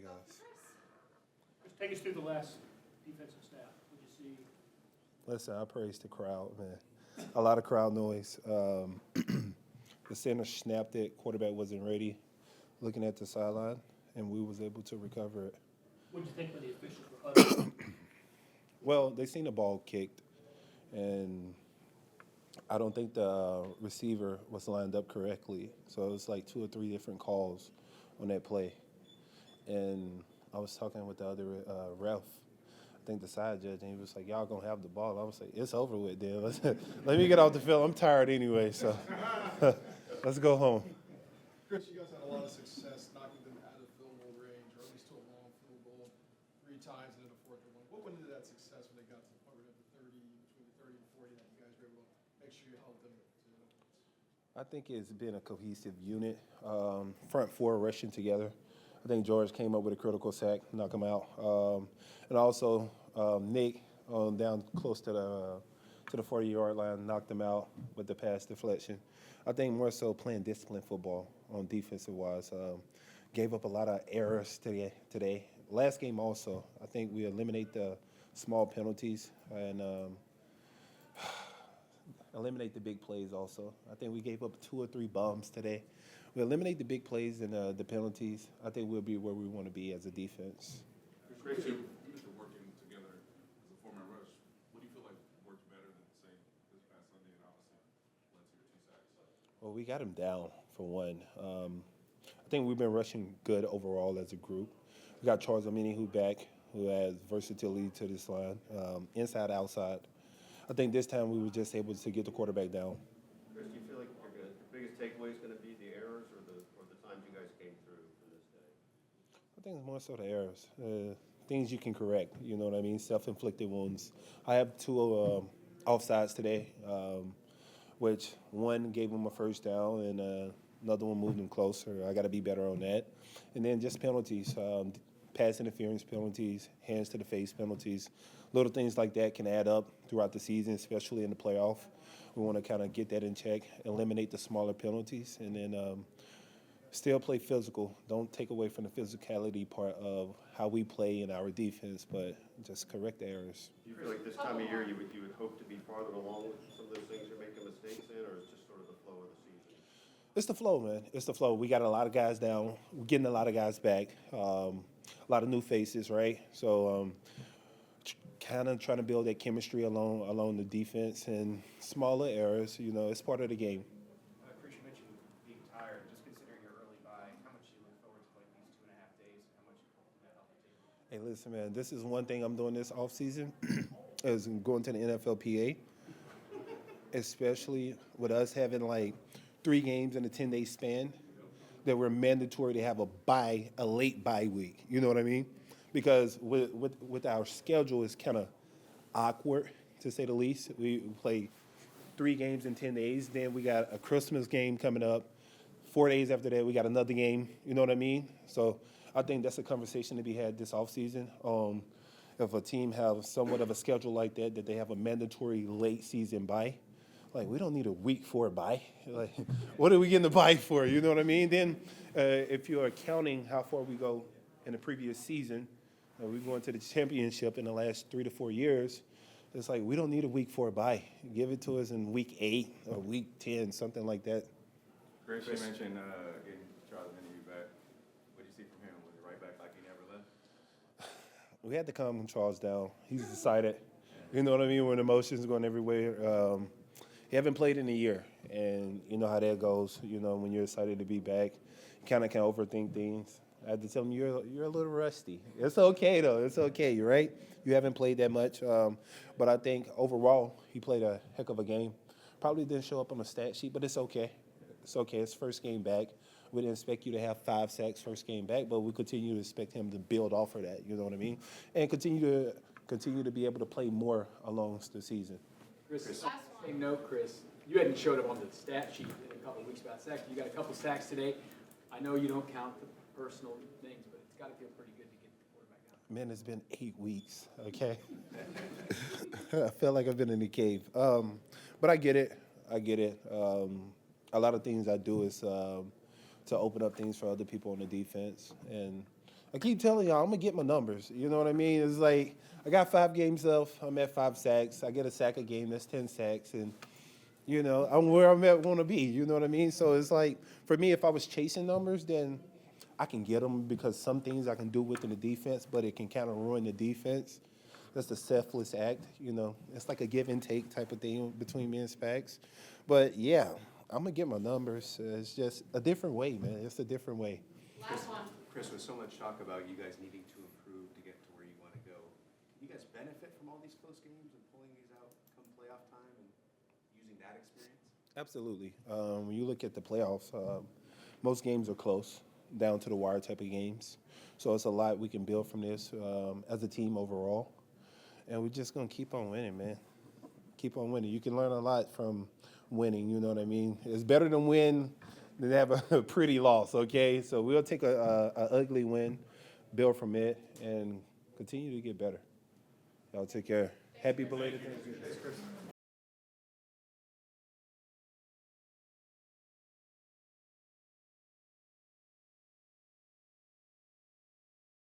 guys. Just take us through the last defensive staff. What did you see? Listen, I praise the crowd, man. A lot of crowd noise. The center snapped it. Quarterback wasn't ready. Looking at the sideline, and we was able to recover it. What did you think when the officials were huddled? Well, they seen the ball kicked, and I don't think the receiver was lined up correctly. So it was like 2 or 3 different calls on that play. And I was talking with the other ref, I think the side judge, and he was like, y'all gonna have the ball. I was like, it's over with, then. Let me get off the field. I'm tired anyway, so let's go home. Chris, you guys had a lot of success knocking them out of field goal range, or at least to a long field goal 3 times and then a fourth one. What went into that success when they got to the point where they had the 30, between the 30 and 40, that you guys were able to make sure you held them to? I think it's been a cohesive unit. Front four rushing together. I think George came up with a critical sack, knock him out, and also Nick down close to the 40-yard line, knocked him out with the pass deflection. I think more so playing disciplined football on defensive wise. Gave up a lot of errors today. Last game also, I think we eliminate the small penalties and eliminate the big plays also. I think we gave up 2 or 3 bombs today. We eliminate the big plays and the penalties. I think we'll be where we want to be as a defense. Chris, you mentioned working together as a four-man rush. What do you feel like worked better than, say, this past Sunday and obviously led to your 2 sacks? Well, we got him down for one. I think we've been rushing good overall as a group. We got Charles Amini who has versatility to this line, inside, outside. I think this time we were just able to get the quarterback down. Chris, do you feel like your biggest takeaway is going to be the errors or the times you guys came through for this day? I think it's more so the errors, things you can correct. You know what I mean? Self-inflicted wounds. I have 2 offsides today, which one gave them a first down and another one moved them closer. I got to be better on that. And then just penalties, pass interference penalties, hands to the face penalties. Little things like that can add up throughout the season, especially in the playoff. We want to kind of get that in check, eliminate the smaller penalties, and then still play physical. Don't take away from the physicality part of how we play in our defense, but just correct the errors. Do you feel like this time of year you would hope to be farther along with some of those things you're making mistakes in, or is it just sort of the flow of the season? It's the flow, man. It's the flow. We got a lot of guys down. We're getting a lot of guys back. A lot of new faces, right? So kind of trying to build that chemistry along the defense and smaller errors. You know, it's part of the game. Chris, you mentioned being tired. Just considering your early bye, how much do you look forward to playing these 2.5 days? How much did that help you take? Hey, listen, man, this is one thing I'm doing this offseason is going to the NFLPA, especially with us having like 3 games in a 10-day span, that we're mandatory to have a late bye week. You know what I mean? Because with our schedule, it's kind of awkward, to say the least. We play 3 games in 10 days. Then we got a Christmas game coming up. 4 days after that, we got another game. You know what I mean? So I think that's a conversation to be had this offseason. If a team have somewhat of a schedule like that they have a mandatory late season bye. Like, we don't need a week 4 bye. Like, what are we getting the bye for? You know what I mean? Then if you're counting how far we go in the previous season, we're going to the championship in the last 3 to 4 years. It's like, we don't need a week 4 bye. Give it to us in week 8 or week 10, something like that. Chris, you mentioned getting Charles Minnie back. What did you see from him? Was he right back like he never left? We had to calm Charles down. He's excited. You know what I mean? When emotions going everywhere. He haven't played in a year, and you know how that goes. You know, when you're excited to be back, you kind of can overthink things. I had to tell him, you're a little rusty. It's okay, though. It's okay, right? You haven't played that much. But I think overall, he played a heck of a game. Probably didn't show up on the stat sheet, but it's okay. It's okay. It's first game back. We didn't expect you to have 5 sacks first game back, but we continue to expect him to build off of that, you know what I mean? And continue to be able to play more along the season. Chris, same note, Chris. You hadn't showed up on the stat sheet in a couple of weeks about sacks. You got a couple sacks today. I know you don't count the personal things, but it's got to feel pretty good to get the quarterback out. Man, it's been 8 weeks, okay? I feel like I've been in the cave. But I get it. A lot of things I do is to open up things for other people on the defense. And I keep telling y'all, I'm gonna get my numbers. You know what I mean? It's like I got 5 games left. I'm at 5 sacks. I get a sack a game. That's 10 sacks, and you know I'm where I'm at want to be. You know what I mean? So it's like for me, if I was chasing numbers, then I can get them because some things I can do within the defense, but it can kind of ruin the defense. That's the selfless act. You know, it's like a give and take type of thing between me and Spags. But yeah, I'm gonna get my numbers. It's just a different way, man. It's a different way. Last one. Chris, with so much talk about you guys needing to improve to get to where you want to go, can you guys benefit from all these close games and pulling these out come playoff time and using that experience? Absolutely. When you look at the playoffs, most games are close, down to the wire type of games. So it's a lot we can build from this as a team overall. And we're just going to keep on winning, man. Keep on winning. You can learn a lot from winning, you know what I mean? It's better to win than have a pretty loss, okay? So we'll take a ugly win, build from it, and continue to get better. Y'all take care. Happy belated Thanksgiving.